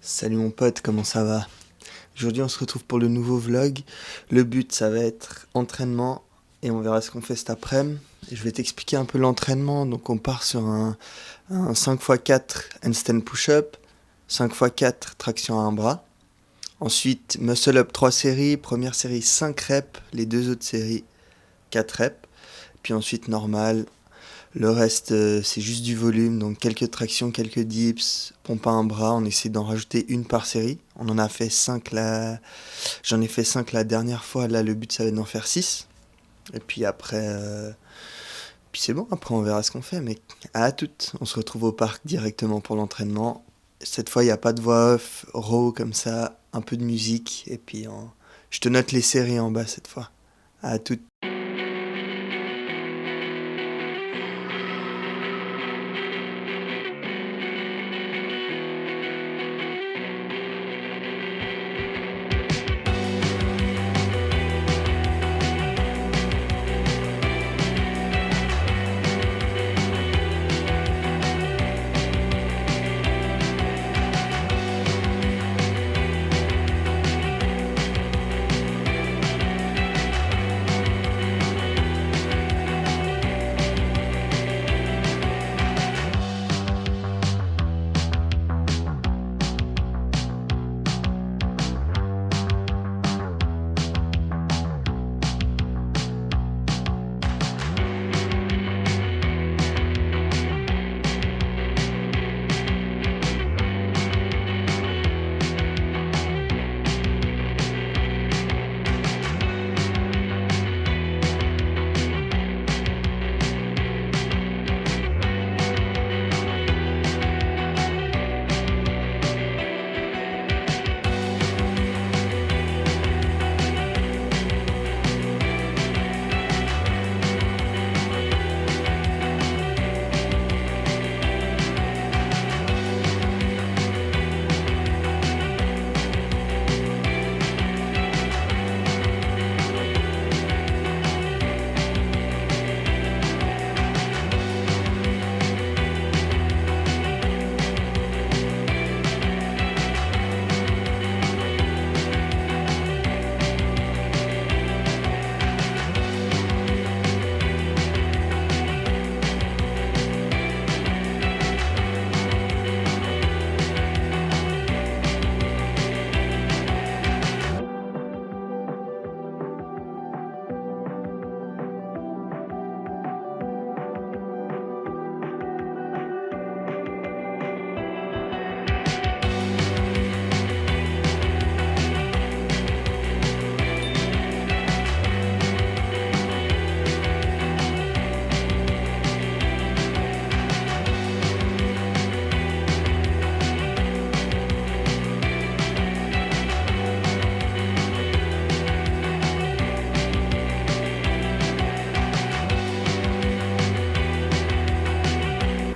Salut mon pote, comment ça va? Aujourd'hui on se retrouve pour le nouveau vlog. Le but ça va être entraînement et on verra ce qu'on fait cet après-midi. Je vais t'expliquer un peu l'entraînement. Donc on part sur un 5x4 handstand push-up, 5x4 traction à un bras. Ensuite muscle up 3 séries, première série 5 reps, les deux autres séries 4 reps. Puis ensuite normal. Le reste, c'est juste du volume, donc quelques tractions, quelques dips, pompe à un bras. On essaie d'en rajouter une par série. On en a fait 5 là. J'en ai fait 5 la dernière fois. Là, le but, ça va être d'en faire 6. Et puis après, puis c'est bon. Après, on verra ce qu'on fait. Mais à toutes. On se retrouve au parc directement pour l'entraînement. Cette fois, il n'y a pas de voix off, raw comme ça, un peu de musique. Et puis, je te note les séries en bas cette fois. À toutes.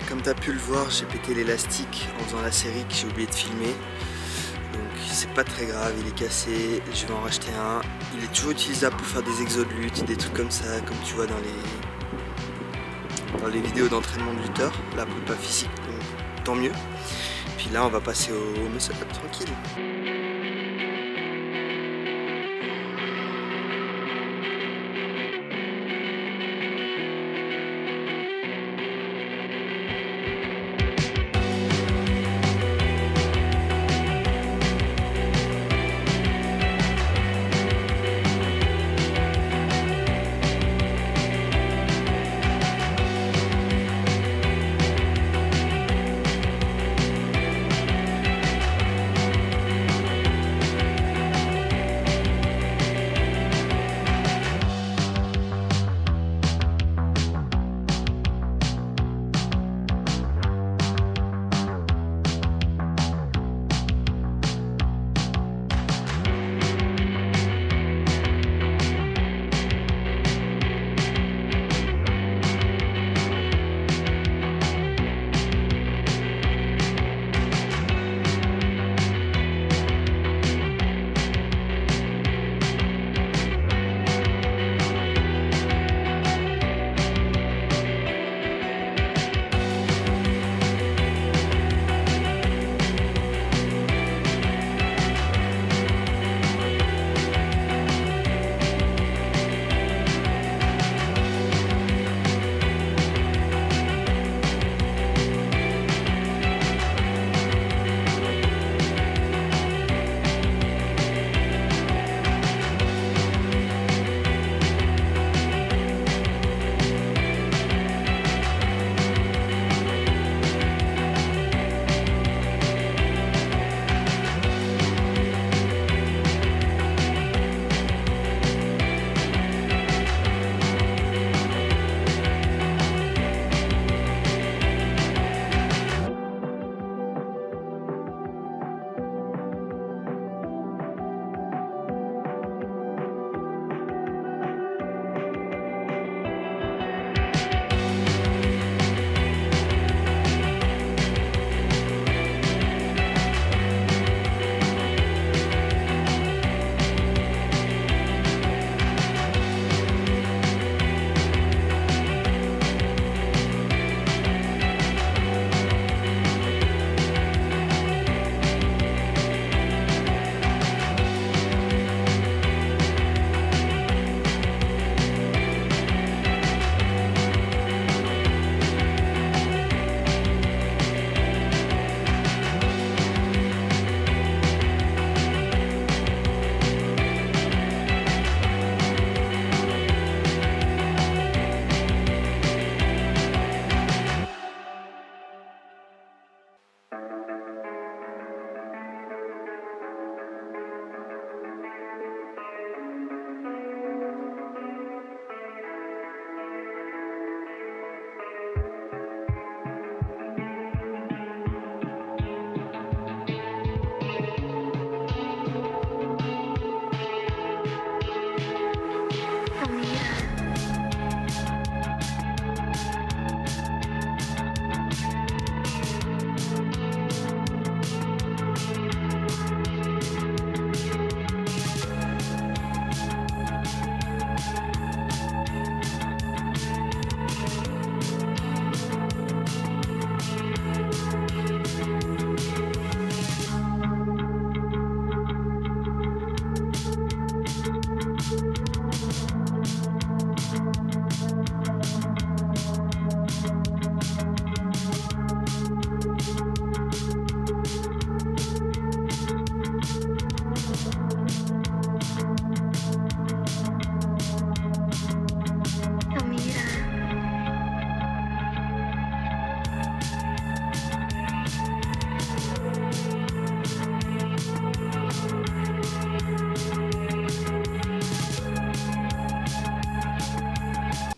Comme tu as pu le voir, j'ai pété l'élastique en faisant la série que j'ai oublié de filmer. Donc c'est pas très grave, il est cassé, je vais en racheter un. Il est toujours utilisable pour faire des exos de lutte, des trucs comme ça, comme tu vois dans les vidéos d'entraînement de lutteurs, la prépa physique, donc tant mieux. Puis là on va passer au muscle up tranquille.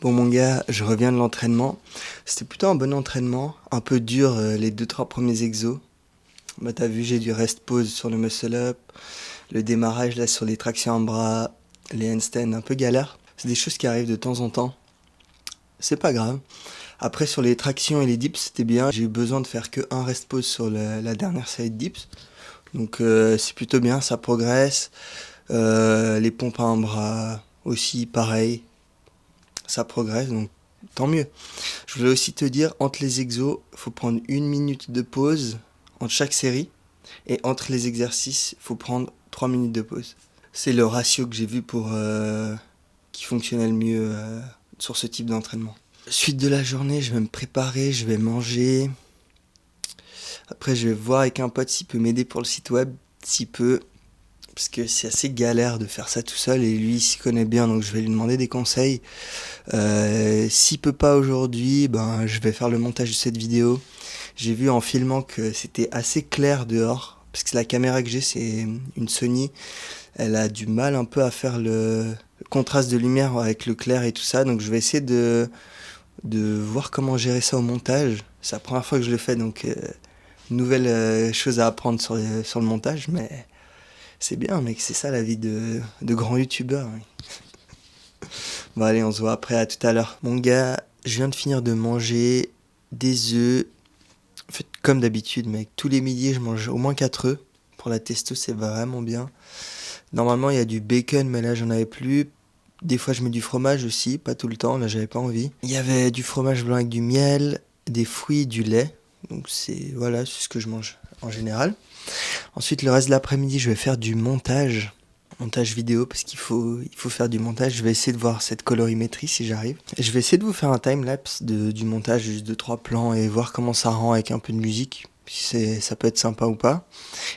Bon mon gars, je reviens de l'entraînement. C'était plutôt un bon entraînement, un peu dur les 2-3 premiers exos. Bah t'as vu, j'ai du rest pause sur le muscle up, le démarrage là sur les tractions en bras, les handstands un peu galère. C'est des choses qui arrivent de temps en temps. C'est pas grave. Après sur les tractions et les dips c'était bien. J'ai eu besoin de faire que un rest pause sur la dernière série de dips. Donc c'est plutôt bien, ça progresse. Les pompes à un bras aussi pareil, ça progresse donc tant mieux. Je voulais aussi te dire, entre les exos, il faut prendre 1 minute de pause entre chaque série. Et entre les exercices, il faut prendre 3 minutes de pause. C'est le ratio que j'ai vu qui fonctionnait le mieux sur ce type d'entraînement. Suite de la journée, je vais me préparer, je vais manger. Après, je vais voir avec un pote s'il peut m'aider pour le site web, s'il peut. Parce que c'est assez galère de faire ça tout seul et lui il s'y connaît bien, donc je vais lui demander des conseils. S'il peut pas aujourd'hui, ben je vais faire le montage de cette vidéo. J'ai vu en filmant que c'était assez clair dehors, parce que la caméra que j'ai c'est une Sony. Elle a du mal un peu à faire le contraste de lumière avec le clair et tout ça, donc je vais essayer de voir comment gérer ça au montage. C'est la première fois que je le fais, donc nouvelle chose à apprendre sur le montage, mais c'est bien mec, c'est ça la vie de grand youtubeur. Oui. Bon allez, on se voit après, à tout à l'heure. Mon gars, je viens de finir de manger des œufs. En fait, comme d'habitude, mec, tous les midis, je mange au moins 4 œufs. Pour la testo, c'est vraiment bien. Normalement, il y a du bacon, mais là, j'en avais plus. Des fois, je mets du fromage aussi, pas tout le temps, là, j'avais pas envie. Il y avait du fromage blanc avec du miel, des fruits, du lait. Donc, voilà, c'est ce que je mange en général. Ensuite, le reste de l'après-midi, je vais faire du montage vidéo, parce qu'il faut faire du montage. Je vais essayer de voir cette colorimétrie si j'arrive. Et je vais essayer de vous faire un timelapse du montage, juste de 3 plans, et voir comment ça rend avec un peu de musique, si ça peut être sympa ou pas.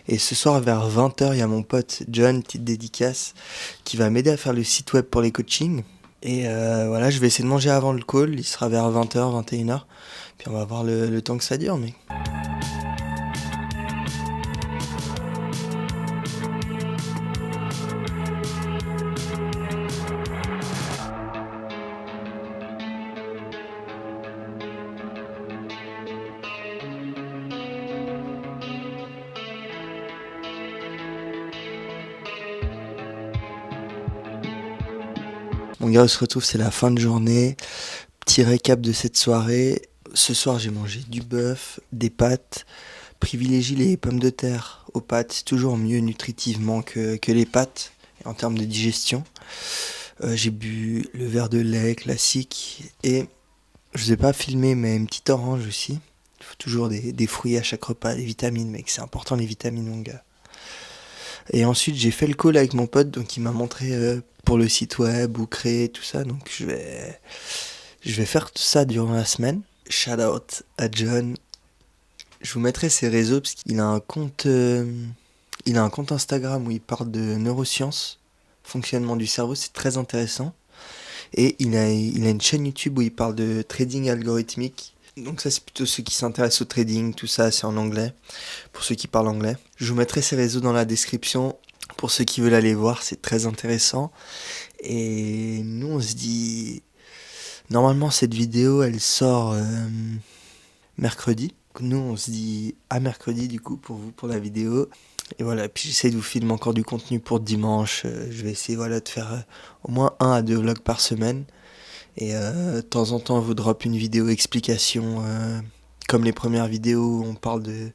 Et ce soir vers 20h, il y a mon pote John, petite dédicace, qui va m'aider à faire le site web pour les coachings. Et voilà, je vais essayer de manger avant le call, il sera vers 20h, 21h. Puis on va voir le temps que ça dure, mec. Mon gars, on se retrouve, c'est la fin de journée. Petit récap de cette soirée. Ce soir, j'ai mangé du bœuf, des pâtes. Privilégie les pommes de terre aux pâtes. C'est toujours mieux nutritivement que les pâtes en termes de digestion. J'ai bu le verre de lait classique. Et je vous ai pas filmé, mais une petite orange aussi. Il faut toujours des fruits à chaque repas, des vitamines, mec. C'est important les vitamines, mon gars. Et ensuite, j'ai fait le call avec mon pote, donc il m'a montré pour le site web où créer tout ça. Donc je vais faire tout ça durant la semaine. Shout out à John. Je vous mettrai ses réseaux parce qu'il a un compte, Instagram où il parle de neurosciences, fonctionnement du cerveau, c'est très intéressant. Et il a une chaîne YouTube où il parle de trading algorithmique. Donc ça, c'est plutôt ceux qui s'intéressent au trading, tout ça, c'est en anglais, pour ceux qui parlent anglais. Je vous mettrai ses réseaux dans la description, pour ceux qui veulent aller voir, c'est très intéressant. Et nous, on se dit... Normalement, cette vidéo, elle sort mercredi. Nous, on se dit à mercredi, du coup, pour vous, pour la vidéo. Et voilà, puis j'essaie de vous filmer encore du contenu pour dimanche. Je vais essayer de faire au moins 1 à 2 vlogs par semaine. Et de temps en temps, on vous drop une vidéo explication, comme les premières vidéos où on parle de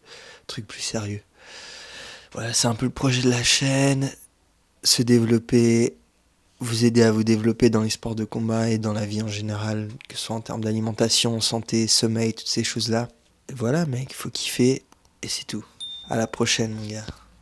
trucs plus sérieux. Voilà, c'est un peu le projet de la chaîne. Se développer, vous aider à vous développer dans les sports de combat et dans la vie en général, que ce soit en termes d'alimentation, santé, sommeil, toutes ces choses-là. Et voilà, mec, faut kiffer et c'est tout. À la prochaine, mon gars.